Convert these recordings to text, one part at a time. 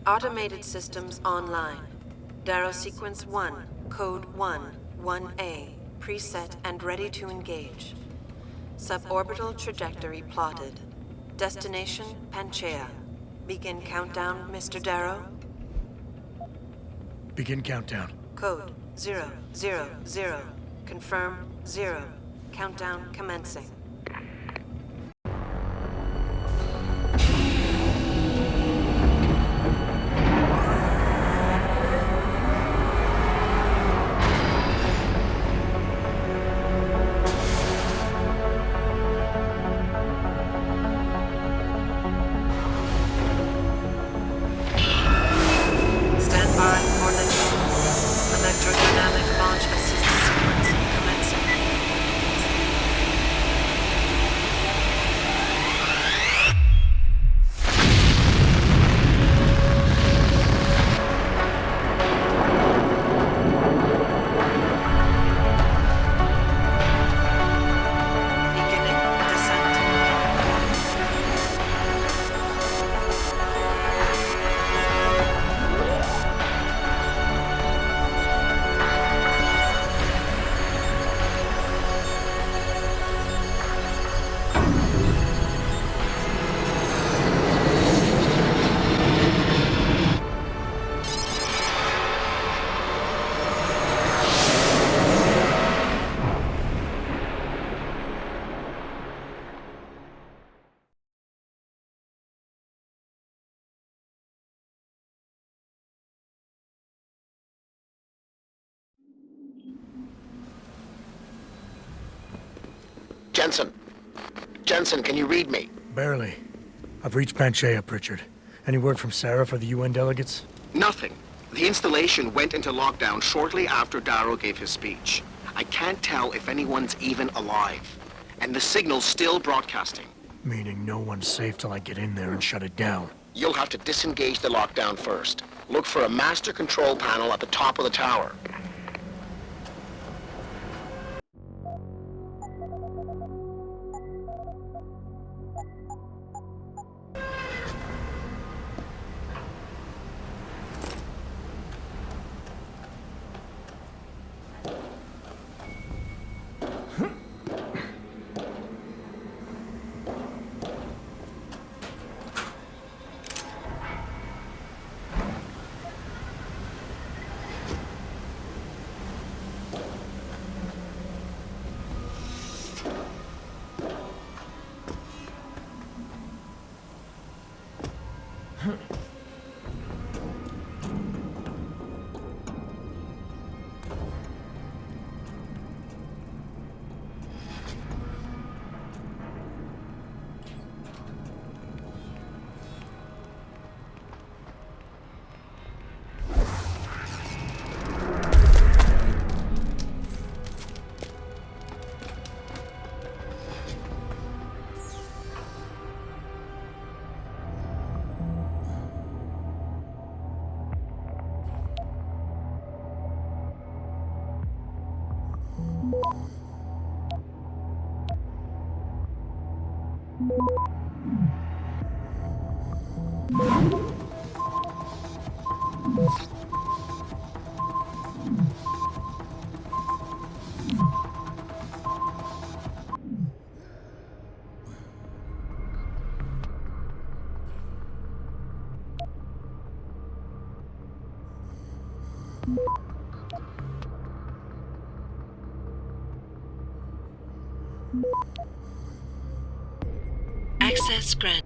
Automated systems online. Darrow Sequence 1, Code 1, 1A, preset and ready to engage. Suborbital trajectory plotted. Destination, Panchaea. Begin countdown, Mr. Darrow. Begin countdown. Code 000. Confirm 0. Countdown commencing. Electrodynamic launch assist sequence commencing. Beginning descent. Jensen! Jensen, can you read me? Barely. I've reached Panchaea, Pritchard. Any word from Sarah for the UN delegates? Nothing. The installation went into lockdown shortly after Darrow gave his speech. I can't tell if anyone's even alive. And the signal's still broadcasting. Meaning no one's safe till I get in there and shut it down. You'll have to disengage the lockdown first. Look for a master control panel at the top of the tower. Access granted.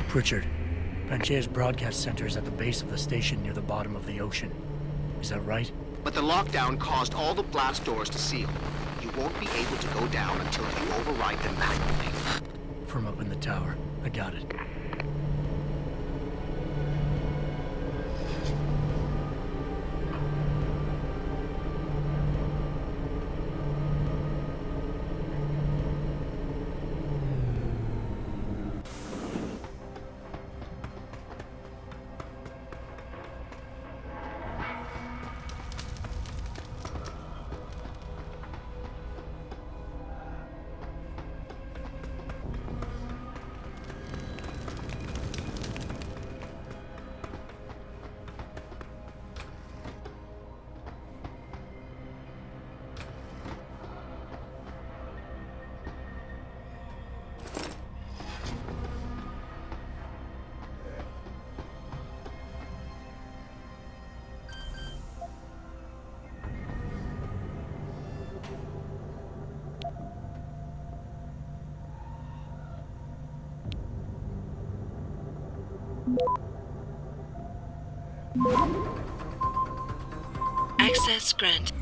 Pritchard, Panchaea's broadcast center is at the base of the station near the bottom of the ocean. Is that right? But the lockdown caused all the blast doors to seal. You won't be able to go down until you override them manually. From up in the tower. I got it. Access granted.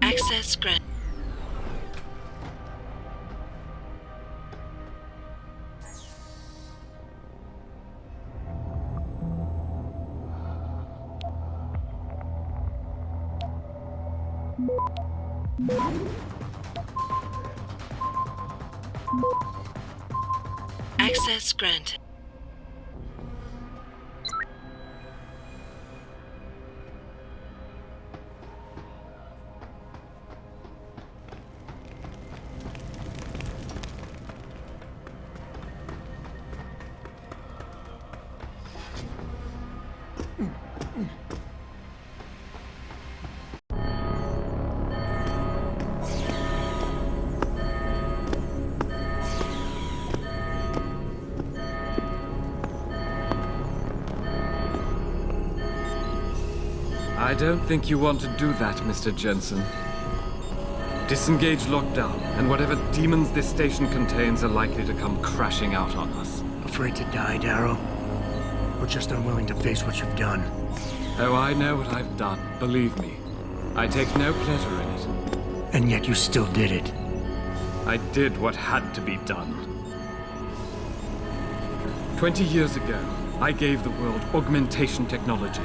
Access granted. Access granted. I don't think you want to do that, Mr. Jensen. Disengage lockdown, and whatever demons this station contains are likely to come crashing out on us. Afraid to die, Darrow? Or just unwilling to face what you've done? Oh, I know what I've done, believe me. I take no pleasure in it. And yet you still did it. I did what had to be done. 20 years ago, I gave the world augmentation technology.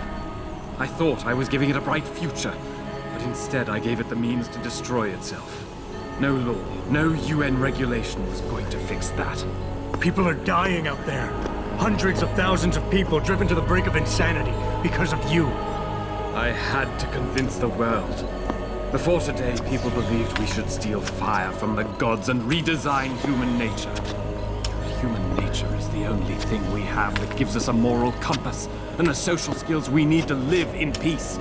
I thought I was giving it a bright future, but instead I gave it the means to destroy itself. No law, no UN regulation was going to fix that. People are dying out there. Hundreds of thousands of people driven to the brink of insanity because of you. I had to convince the world. Before today, people believed we should steal fire from the gods and redesign human nature. Human nature is the only thing we have that gives us a moral compass and the social skills we need to live in peace.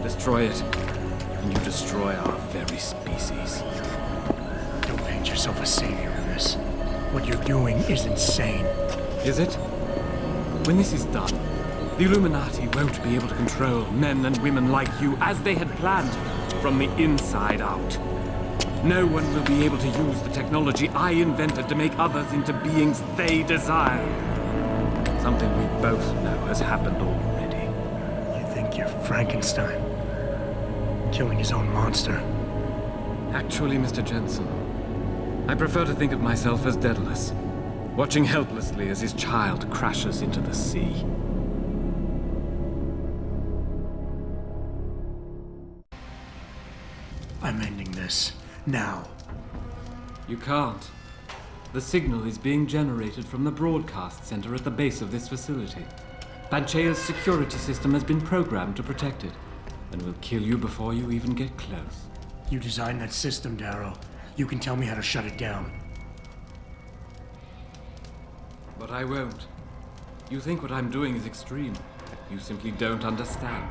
Destroy it, and you destroy our very species. Don't paint yourself a savior in this. What you're doing is insane. Is it? When this is done, the Illuminati won't be able to control men and women like you as they had planned, from the inside out. No one will be able to use the technology I invented to make others into beings they desire. Something we both know has happened already. You think you're Frankenstein? Killing his own monster? Actually, Mr. Jensen, I prefer to think of myself as Daedalus, watching helplessly as his child crashes into the sea. I'm ending this. Now. You can't. The signal is being generated from the broadcast center at the base of this facility. Panchaea's security system has been programmed to protect it, and will kill you before you even get close. You designed that system, Darrow. You can tell me how to shut it down. But I won't. You think what I'm doing is extreme. You simply don't understand.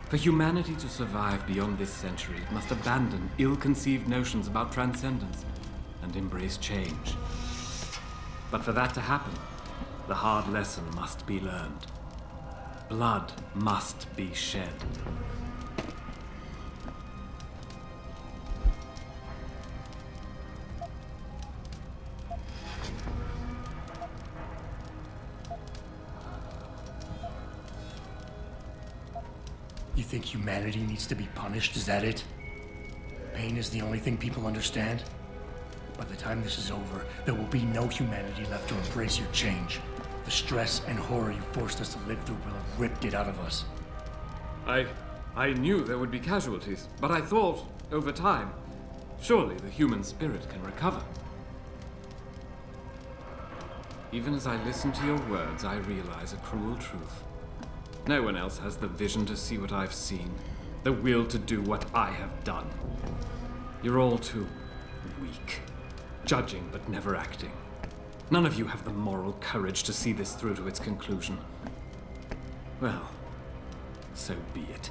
For humanity to survive beyond this century, it must abandon ill-conceived notions about transcendence and embrace change. But for that to happen, the hard lesson must be learned. Blood must be shed. You think humanity needs to be punished? Is that it? Pain is the only thing people understand? By the time this is over, there will be no humanity left to embrace your change. The stress and horror you forced us to live through will have ripped it out of us. I knew there would be casualties, but I thought, over time, surely the human spirit can recover. Even as I listen to your words, I realize a cruel truth. No one else has the vision to see what I've seen, the will to do what I have done. You're all too weak, judging but never acting. None of you have the moral courage to see this through to its conclusion. Well, so be it.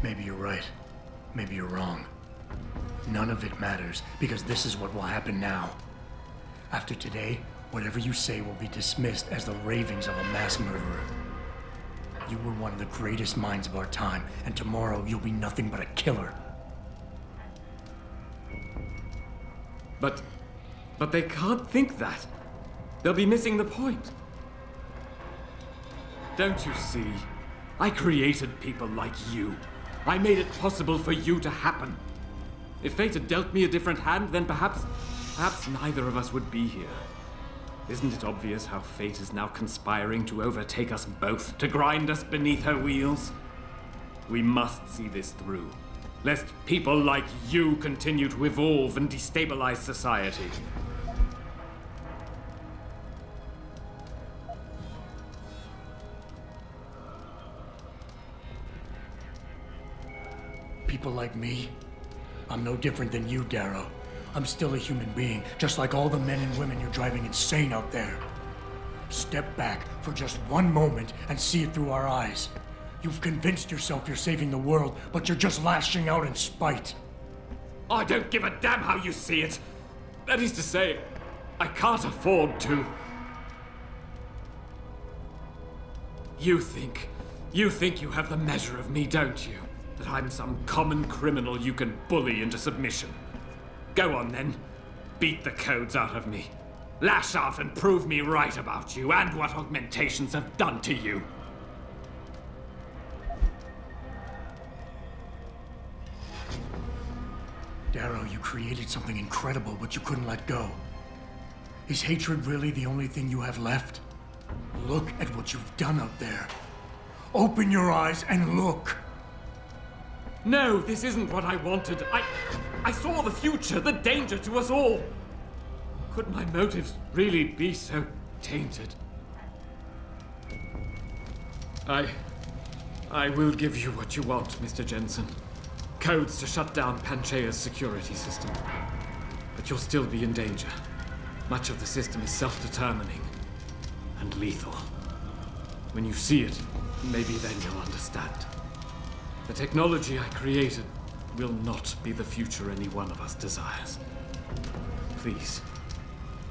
Maybe you're right. Maybe you're wrong. None of it matters, because this is what will happen now. After today, whatever you say will be dismissed as the ravings of a mass murderer. You were one of the greatest minds of our time, and tomorrow you'll be nothing but a killer. But they can't think that. They'll be missing the point. Don't you see? I created people like you. I made it possible for you to happen. If fate had dealt me a different hand, then perhaps neither of us would be here. Isn't it obvious how fate is now conspiring to overtake us both, to grind us beneath her wheels? We must see this through, lest people like you continue to evolve and destabilize society. People like me? I'm no different than you, Darrow. I'm still a human being, just like all the men and women you're driving insane out there. Step back for just one moment and see it through our eyes. You've convinced yourself you're saving the world, but you're just lashing out in spite. I don't give a damn how you see it. That is to say, I can't afford to. You think you have the measure of me, don't you? That I'm some common criminal you can bully into submission. Go on then. Beat the codes out of me. Lash out and prove me right about you and what augmentations have done to you. Darrow, you created something incredible, but you couldn't let go. Is hatred really the only thing you have left? Look at what you've done out there. Open your eyes and look. No, this isn't what I wanted. I saw the future, the danger to us all. Could my motives really be so tainted? I will give you what you want, Mr. Jensen. Codes to shut down Panchaea's security system. But you'll still be in danger. Much of the system is self-determining and lethal. When you see it, maybe then you'll understand. The technology I created will not be the future any one of us desires. Please,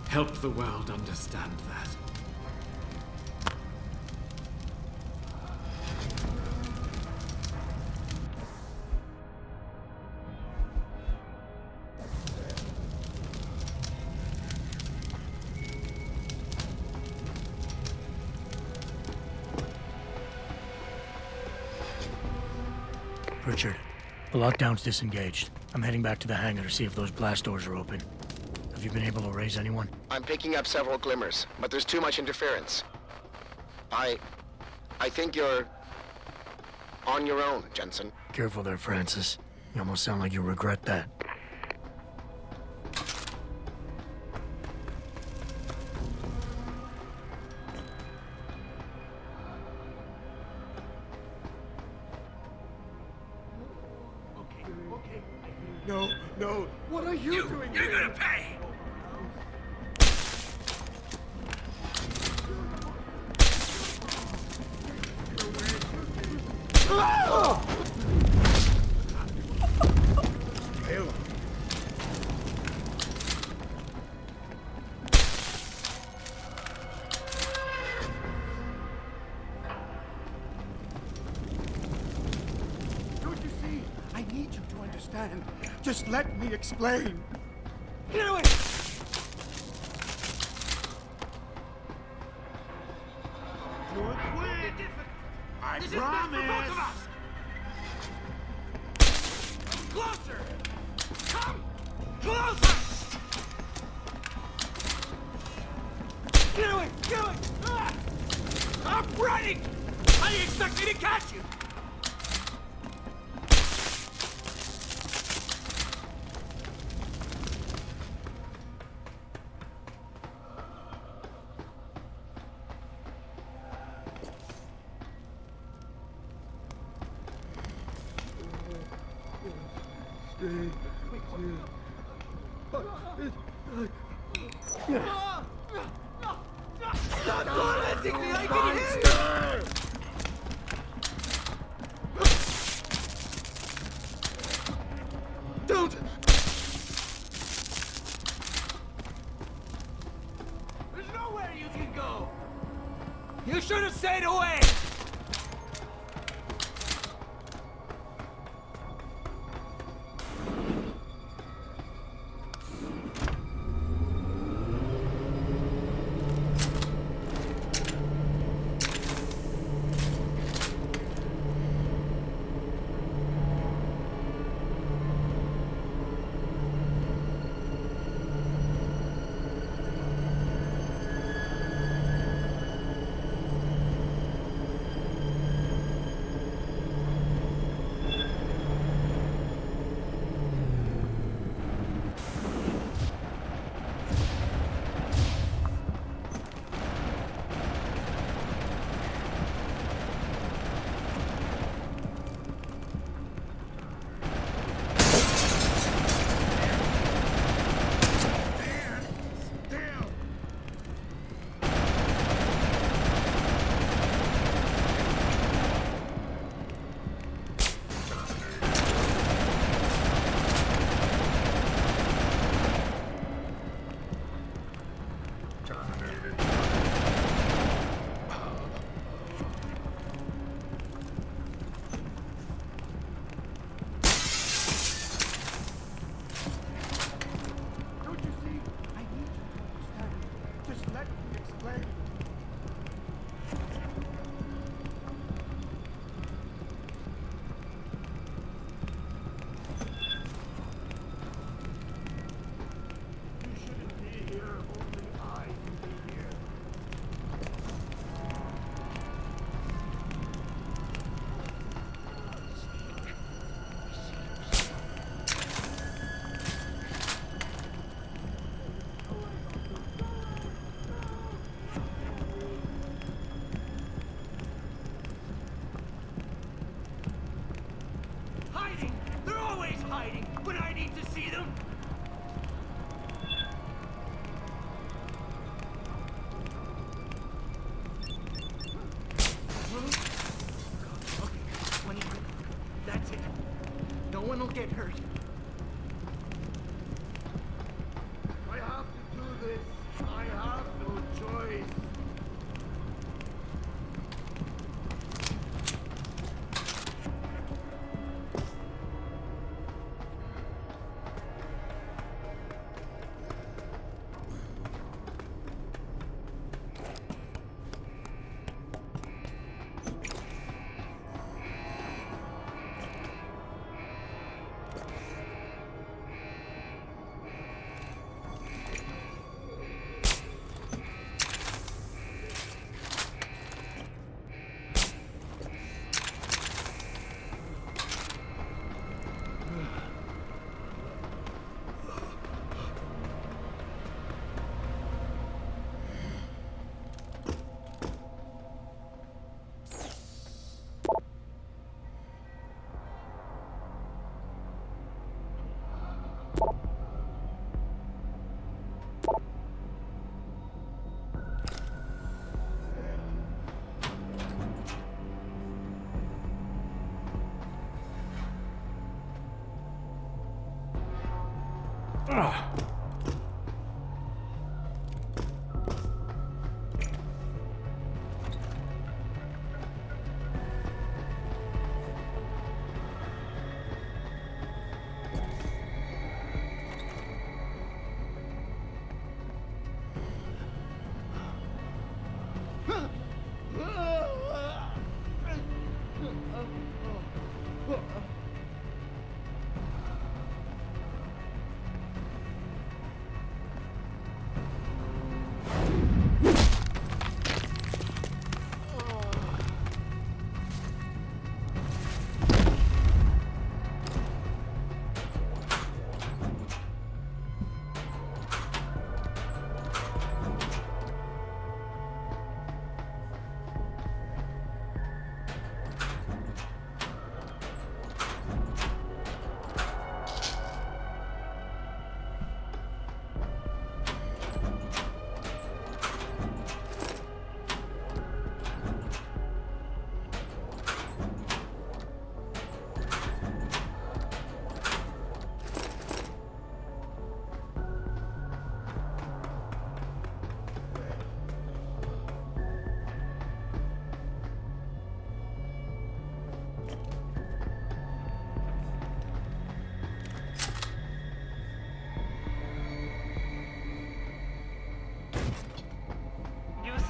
help the world understand that. Richard, the lockdown's disengaged. I'm heading back to the hangar to see if those blast doors are open. Have you been able to raise anyone? I'm picking up several glimmers, but there's too much interference. I think you're On your own, Jensen. Careful there, Francis. You almost sound like you regret that. No, no. What are you doing You're here? gonna pay! Don't you see? I need you to understand. Just let me explain. Get away! You'll quit. I This is best for both of promise. us! Closer! Come! Closer! Get away! Get away! Ah! I'm running! How do you expect me to catch you? Stop tormenting me! I can hear you! Don't! There's nowhere you can go! You should have stayed away! Don't you see? I need you to understand. Just let me explain. You shouldn't be here. Only I can be here. Hiding! They're always hiding when I need to see them! Okay, 20. That's it. No one will get hurt. I have to do this. I have no choice.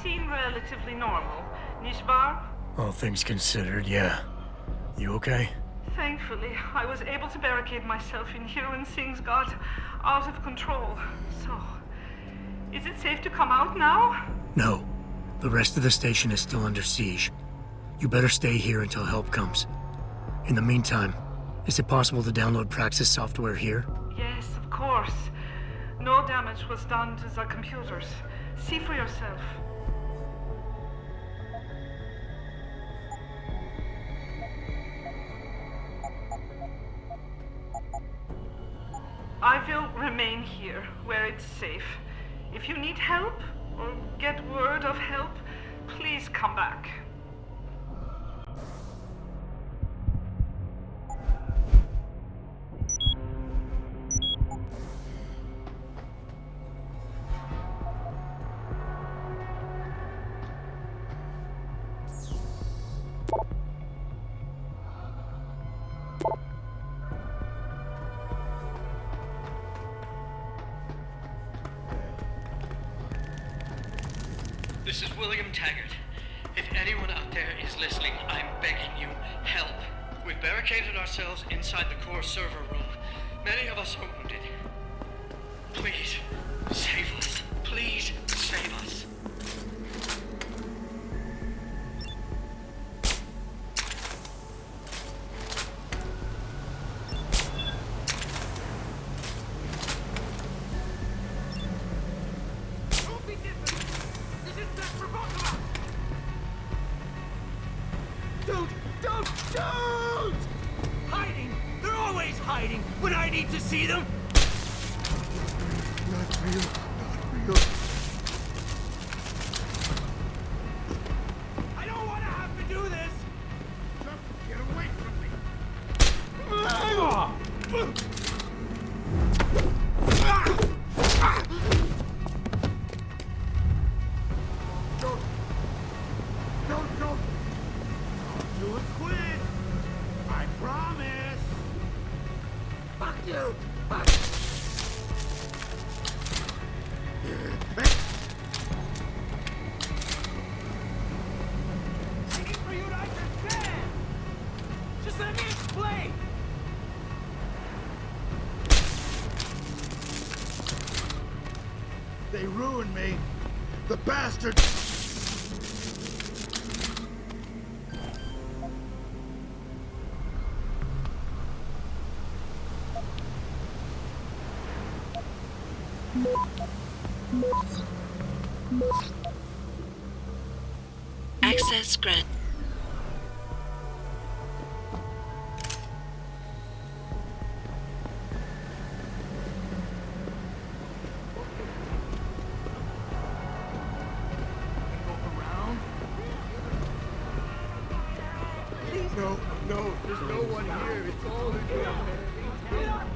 Seem relatively normal, nicht-wahr? All things considered, yeah. You okay? Thankfully, I was able to barricade myself in here when things got out of control. So, is it safe to come out now? No. The rest of the station is still under siege. You better stay here until help comes. In the meantime, is it possible to download Praxis software here? Yes, of course. No damage was done to the computers. See for yourself. I will remain here, where it's safe. If you need help, or get word of help, please come back. This is William Taggart. If anyone out there is listening, I'm begging you, help. We've barricaded ourselves inside the core server room. Many of us are wounded. Please, save us. Please, save us. Don't! Hiding! They're always hiding when I need to see them! Not real. Not real. I don't want to have to do this! Just get away from me! Don't! Do it quick! I promise! Fuck you! Fuck! Waiting for you to understand! Just let me explain! They ruined me! The bastards! Access grant. No, there's no one here. It's all in your head.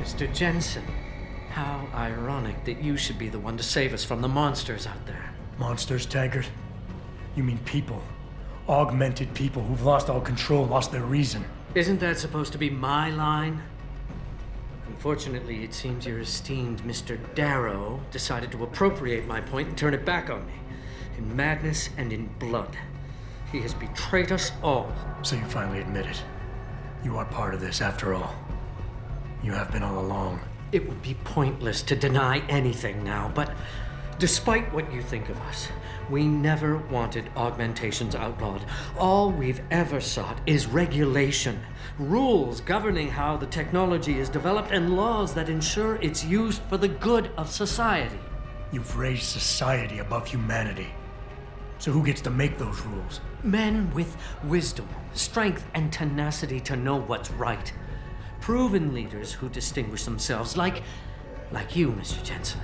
Mr. Jensen, how ironic that you should be the one to save us from the monsters out there. Monsters, Taggart? You mean people. Augmented people who've lost all control, lost their reason. Isn't that supposed to be my line? Unfortunately, it seems your esteemed Mr. Darrow decided to appropriate my point and turn it back on me. In madness and in blood. He has betrayed us all. So you finally admit it. You are part of this, after all. You have been all along. It would be pointless to deny anything now, but despite what you think of us, we never wanted augmentations outlawed. All we've ever sought is regulation, rules governing how the technology is developed, and laws that ensure its use for the good of society. You've raised society above humanity. So who gets to make those rules? Men with wisdom, strength, and tenacity to know what's right. Proven leaders who distinguish themselves, like you, Mr. Jensen.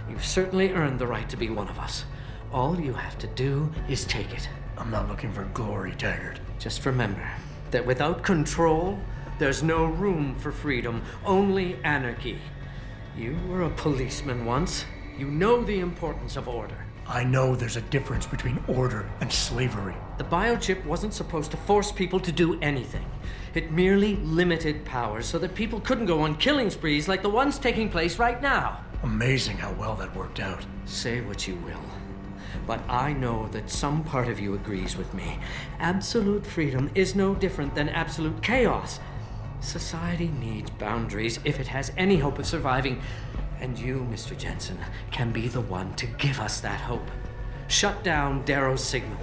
You've certainly earned the right to be one of us. All you have to do is take it. I'm not looking for glory, Taggart. Just remember that without control, there's no room for freedom, only anarchy. You were a policeman once. You know the importance of order. I know there's a difference between order and slavery. The biochip wasn't supposed to force people to do anything. It merely limited powers so that people couldn't go on killing sprees like the ones taking place right now. Amazing how well that worked out. Say what you will, but I know that some part of you agrees with me. Absolute freedom is no different than absolute chaos. Society needs boundaries if it has any hope of surviving. And you, Mr. Jensen, can be the one to give us that hope. Shut down Darrow's signal.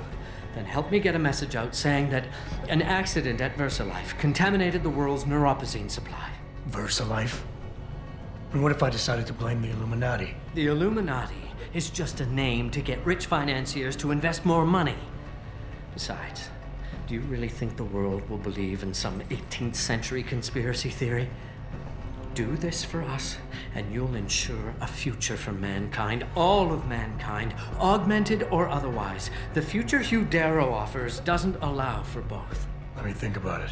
Then help me get a message out saying that an accident at VersaLife contaminated the world's neuropozyne supply. VersaLife? And what if I decided to blame the Illuminati? The Illuminati is just a name to get rich financiers to invest more money. Besides, do you really think the world will believe in some 18th century conspiracy theory? Do this for us, and you'll ensure a future for mankind, all of mankind, augmented or otherwise. The future Hugh Darrow offers doesn't allow for both. Let me think about it.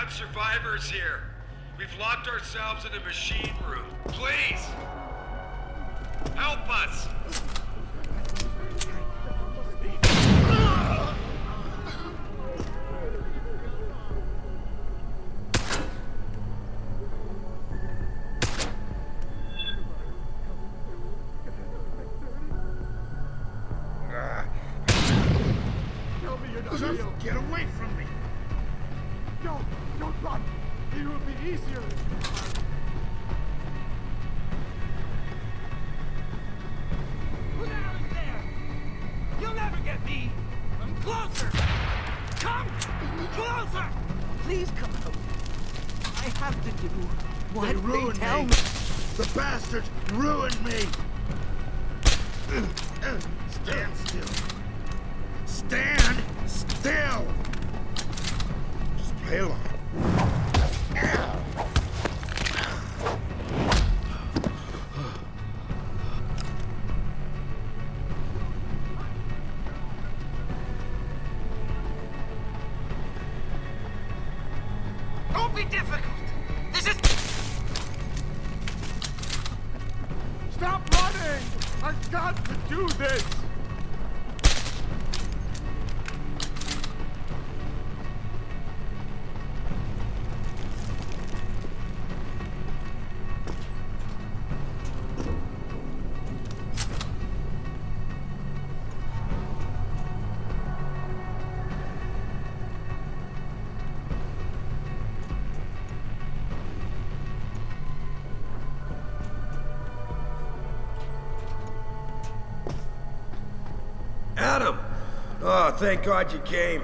Survivors here. We've locked ourselves in a machine room. Please! Help us! real. Get away from me! No, don't run. It will be easier. Who the hell is there? You'll never get me. I'm closer. Come closer. Please come out. I have to do what they tell me. The bastards ruined me! Stand still. Stand still! Just play along. Don't be difficult. This is... Stop running! I've got to do this! Adam! Oh, thank God you came.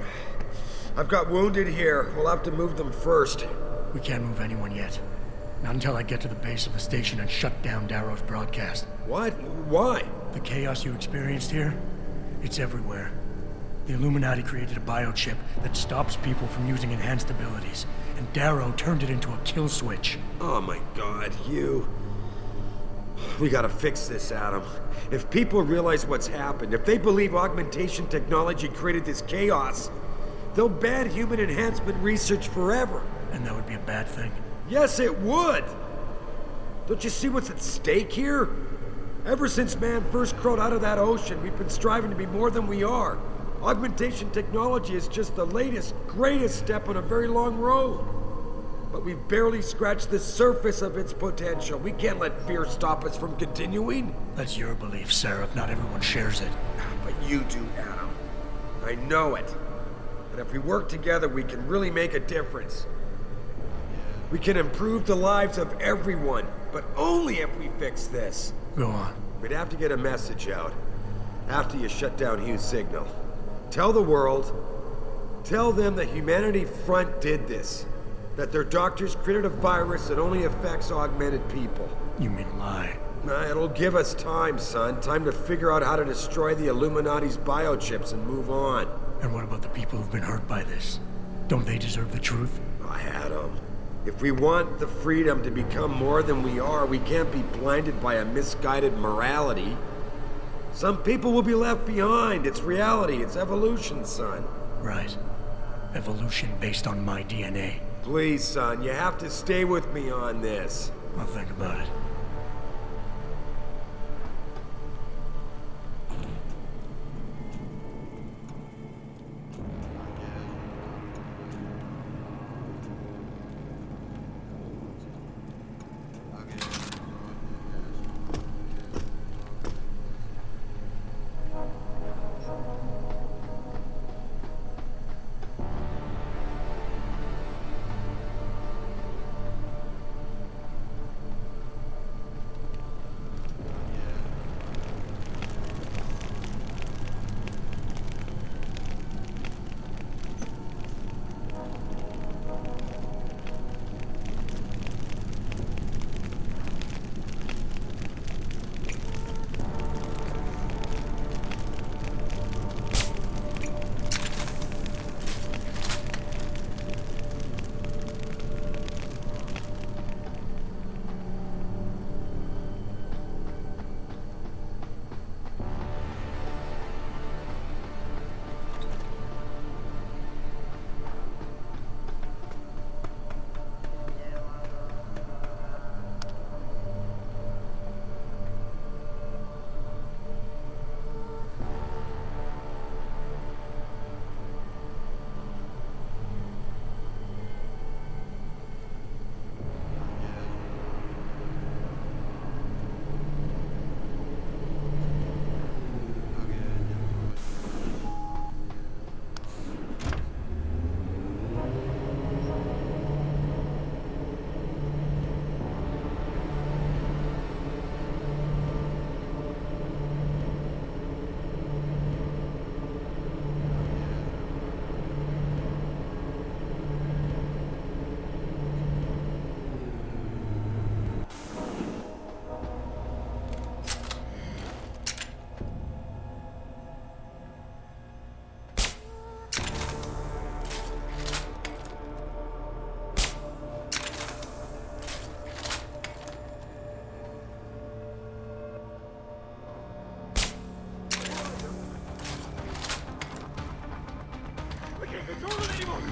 I've got wounded here. We'll have to move them first. We can't move anyone yet. Not until I get to the base of the station and shut down Darrow's broadcast. What? Why? The chaos you experienced here, it's everywhere. The Illuminati created a biochip that stops people from using enhanced abilities, and Darrow turned it into a kill switch. Oh my God, you... We gotta fix this, Adam. If people realize what's happened, if they believe augmentation technology created this chaos, they'll ban human enhancement research forever. And that would be a bad thing. Yes, it would! Don't you see what's at stake here? Ever since man first crawled out of that ocean, we've been striving to be more than we are. Augmentation technology is just the latest, greatest step on a very long road. But we've barely scratched the surface of its potential. We can't let fear stop us from continuing. That's your belief, Seraph. Not everyone shares it. But you do, Adam. I know it. And if we work together, we can really make a difference. We can improve the lives of everyone, but only if we fix this. Go on. We'd have to get a message out after you shut down Hugh's signal. Tell the world, tell them the Humanity Front did this. That their doctors created a virus that only affects augmented people. You mean lie? Nah, it'll give us time, son. Time to figure out how to destroy the Illuminati's biochips and move on. And what about the people who've been hurt by this? Don't they deserve the truth? I had them. If we want the freedom to become more than we are, we can't be blinded by a misguided morality. Some people will be left behind. It's reality. It's evolution, son. Right. Evolution based on my DNA. Please, son, you have to stay with me on this. I'll think about it.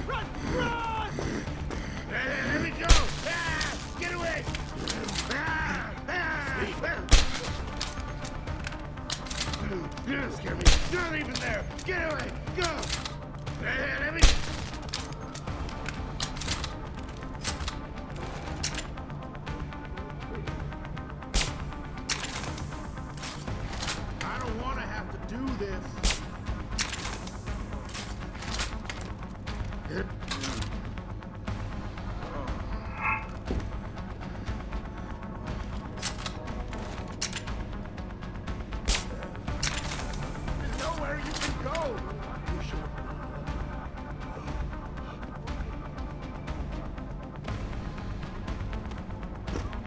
Run! Run! Let me go! Ah! Get away! Ah! Ah! You don't scare me. You're not even there. Get away! Go! Let me... I don't want to have to do this. There's nowhere you can go.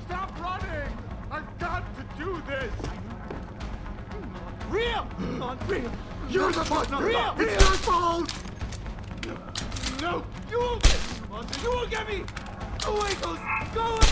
Stop running! I've got to do this! Real! Not real! You're the one! Real! It's your fault! No! You won't get me, Monster! You won't get me! Away goes! Go away!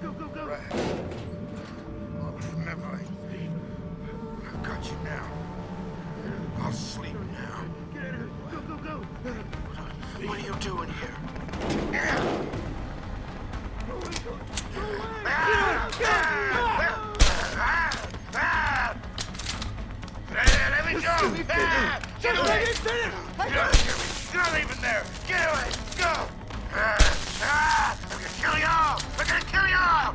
Go, go, go! Right. Oh, never. I've got you now. I'll sleep now. Get out of here! Go, go, go! What are you doing here? Let me go! Get away! You're not even there! Get away! Go! I'm gonna kill you all! I'm gonna kill you all!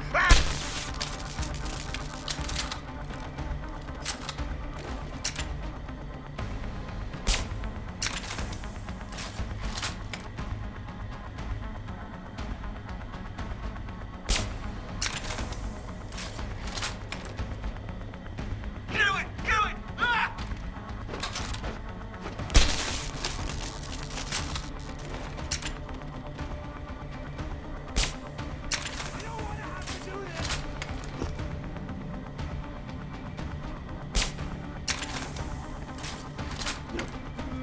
Get away! Get away! Ah! I don't want to have to do this!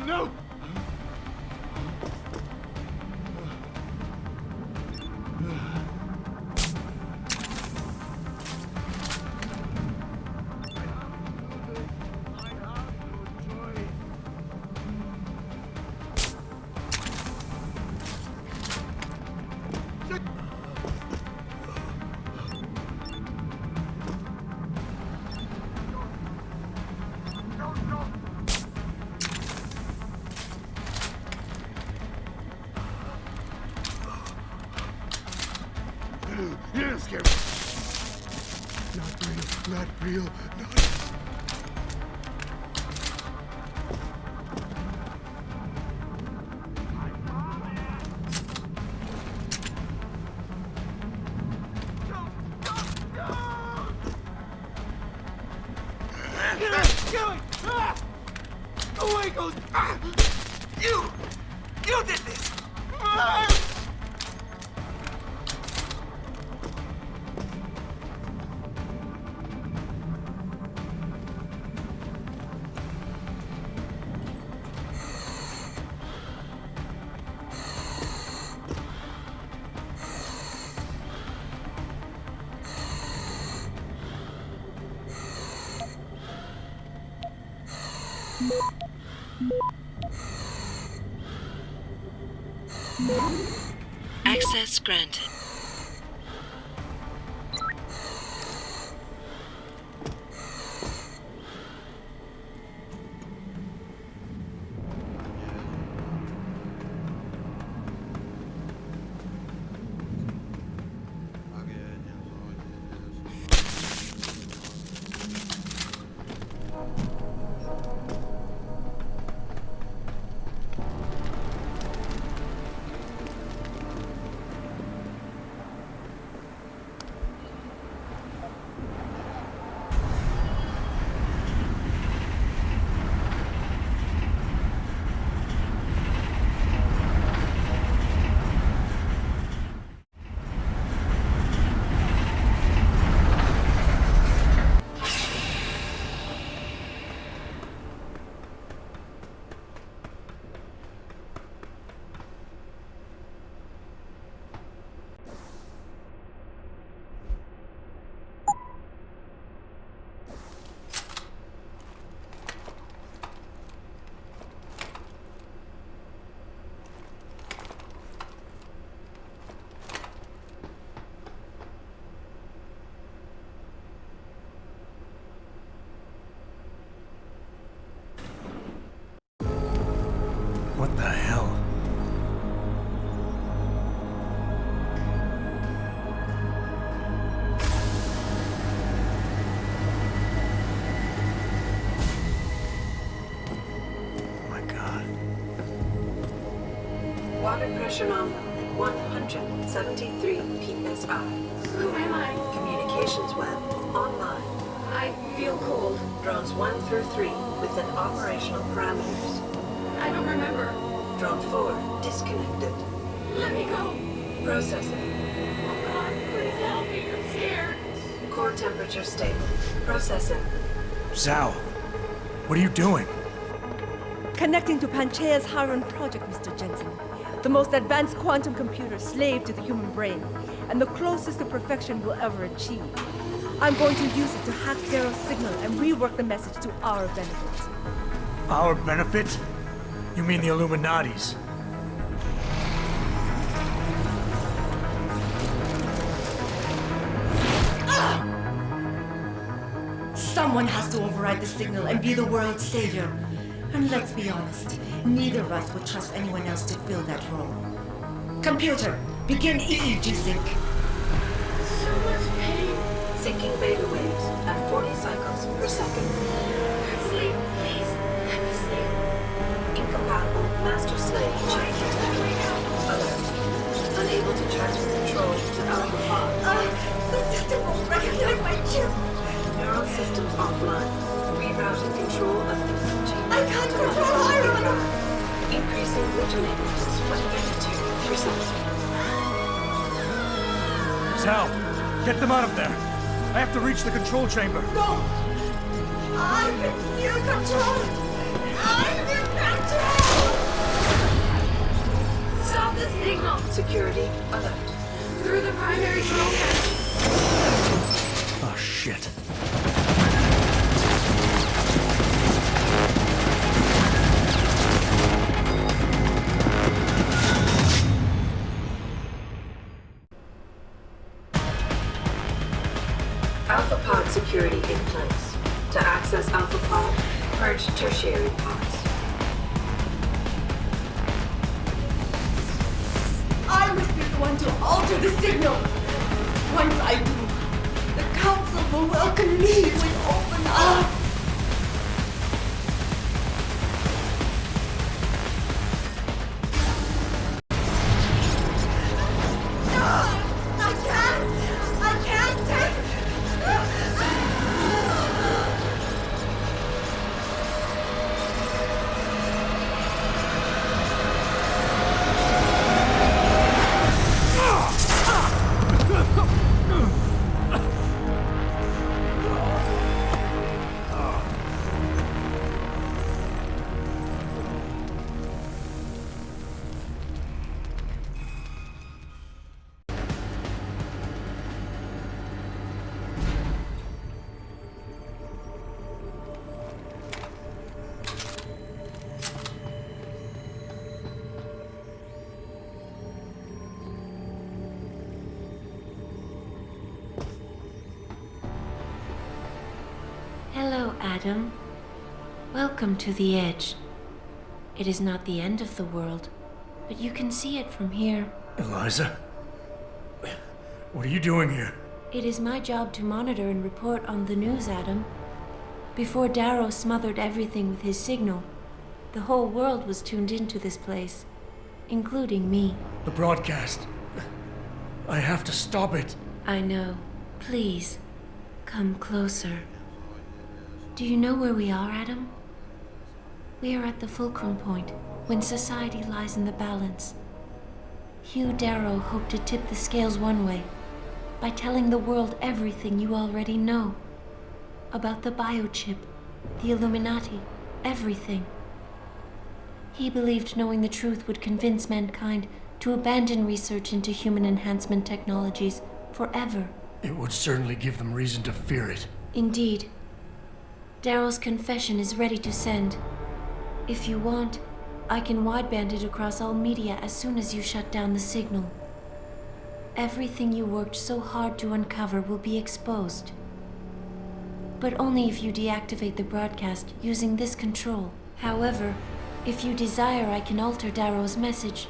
No! I have no choice. You don't scare me. Not real, not real, not... Get away! Ah! Away goes! Ah! You did this! Ah! Access granted. Carbon pressure nominal 173 psi. Who am I? Communications web online. I feel cold. Drones 1 through 3 within operational parameters. I don't remember. Drone 4 disconnected. Let me go. Processing. Oh God, please help me. I'm scared. Core temperature stable. Processing. Zhao, what are you doing? Connecting to Panchaea's Hiron project, Mr. Jensen. The most advanced quantum computer slave to the human brain, and the closest to perfection we'll ever achieve. I'm going to use it to hack Darrow's signal and rework the message to our benefit. Our benefit? You mean the Illuminati's? Someone has to override the signal and be the world's savior. And let's be honest, neither of us would trust anyone else to fill that role. Computer, begin EEG sync. So much pain. Syncing beta waves at 40 cycles per second. Sleep, please. Let me sleep. Incompatible master slave chain detected. Alert. Unable to transfer control to Alpha Pod. The system won't recognize my chip. Neural systems offline. Rerouting control of the chain. I can't control Hiron! Increasing detonators by 32%. Zhao, get them out of there. I have to reach the control chamber. No! I can still control it! I'm in control! Stop the signal. Security alert. Through the primary control panel. Oh, shit. Alpha Pod security in place. To access Alpha Pod, purge tertiary pods. I must be the one to alter the signal. Once I do, the council will welcome me with open arms. Hello, Adam. Welcome to the Edge. It is not the end of the world, but you can see it from here. Eliza? What are you doing here? It is my job to monitor and report on the news, Adam. Before Darrow smothered everything with his signal, the whole world was tuned into this place, including me. The broadcast. I have to stop it. I know. Please, come closer. Do you know where we are, Adam? We are at the fulcrum point, when society lies in the balance. Hugh Darrow hoped to tip the scales one way, by telling the world everything you already know. About the biochip, the Illuminati, everything. He believed knowing the truth would convince mankind to abandon research into human enhancement technologies forever. It would certainly give them reason to fear it. Indeed. Darrow's confession is ready to send. If you want, I can wideband it across all media as soon as you shut down the signal. Everything you worked so hard to uncover will be exposed. But only if you deactivate the broadcast using this control. However, if you desire, I can alter Darrow's message.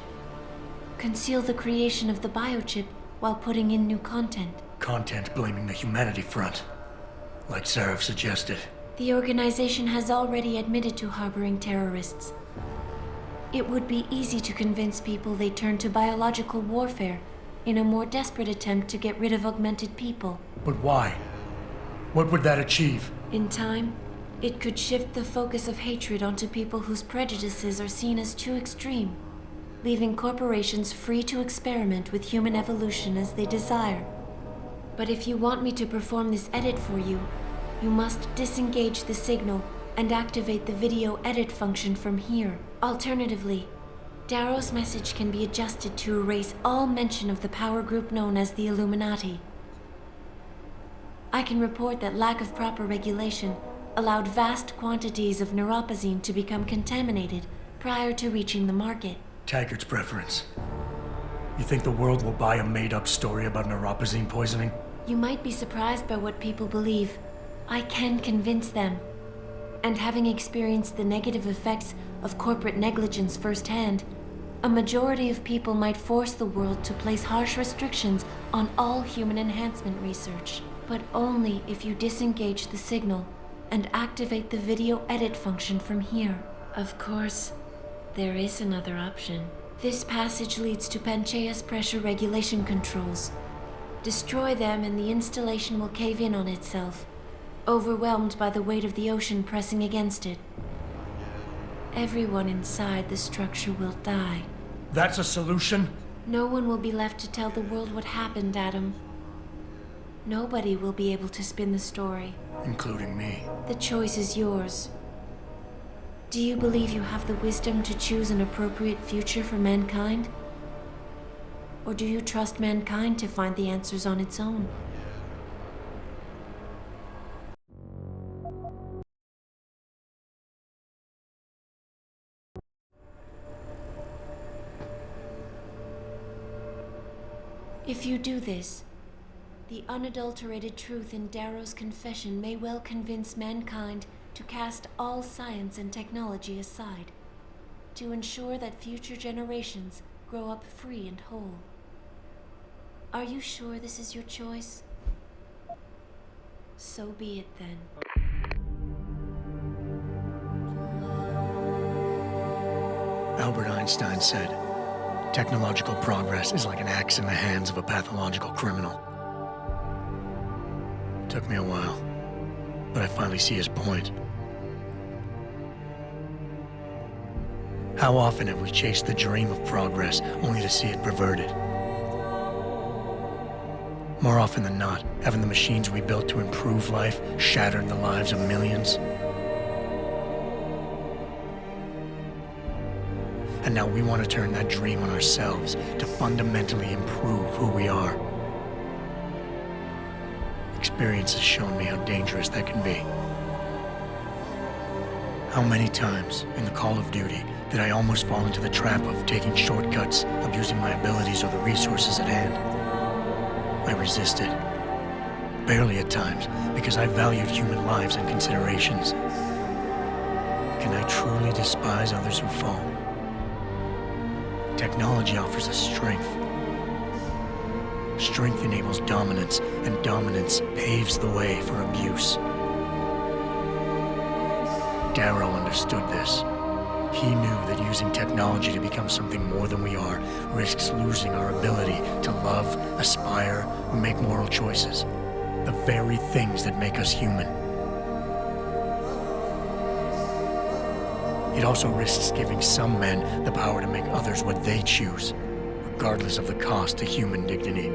Conceal the creation of the biochip while putting in new content. Content blaming the Humanity Front, like Sarah suggested. The organization has already admitted to harboring terrorists. it would be easy to convince people they turn to biological warfare in a more desperate attempt to get rid of augmented people. But why? What would that achieve? In time, it could shift the focus of hatred onto people whose prejudices are seen as too extreme, leaving corporations free to experiment with human evolution as they desire. But if you want me to perform this edit for you, you must disengage the signal and activate the video edit function from here. Alternatively, Darrow's message can be adjusted to erase all mention of the power group known as the Illuminati. I can report that lack of proper regulation allowed vast quantities of neuropozyne to become contaminated prior to reaching the market. Taggart's preference. You think the world will buy a made-up story about neuropozyne poisoning? You might be surprised by what people believe. I can convince them. And having experienced the negative effects of corporate negligence firsthand, a majority of people might force the world to place harsh restrictions on all human enhancement research. But only if you disengage the signal and activate the video edit function from here. Of course, there is another option. This passage leads to Panchaea's pressure regulation controls. Destroy them and the installation will cave in on itself, overwhelmed by the weight of the ocean pressing against it. Everyone inside the structure will die. That's a solution? No one will be left to tell the world what happened, Adam. Nobody will be able to spin the story. Including me. The choice is yours. Do you believe you have the wisdom to choose an appropriate future for mankind? Or do you trust mankind to find the answers on its own? If you do this, the unadulterated truth in Darrow's confession may well convince mankind to cast all science and technology aside, to ensure that future generations grow up free and whole. Are you sure this is your choice? So be it then. Albert Einstein said, technological progress is like an axe in the hands of a pathological criminal. Took me a while, but I finally see his point. How often have we chased the dream of progress only to see it perverted? More often than not, haven't the machines we built to improve life shattered the lives of millions? And now we want to turn that dream on ourselves to fundamentally improve who we are. Experience has shown me how dangerous that can be. How many times in the Call of Duty did I almost fall into the trap of taking shortcuts, abusing my abilities or the resources at hand? I resisted. Barely at times, because I valued human lives and considerations. Can I truly despise others who fall? Technology offers us strength. Strength enables dominance, and dominance paves the way for abuse. Darrow understood this. He knew that using technology to become something more than we are risks losing our ability to love, aspire, or make moral choices. The very things that make us human. It also risks giving some men the power to make others what they choose, regardless of the cost to human dignity.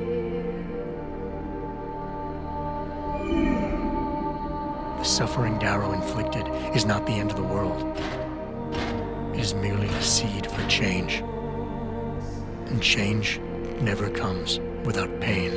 The suffering Darrow inflicted is not the end of the world. It is merely the seed for change. And change never comes without pain.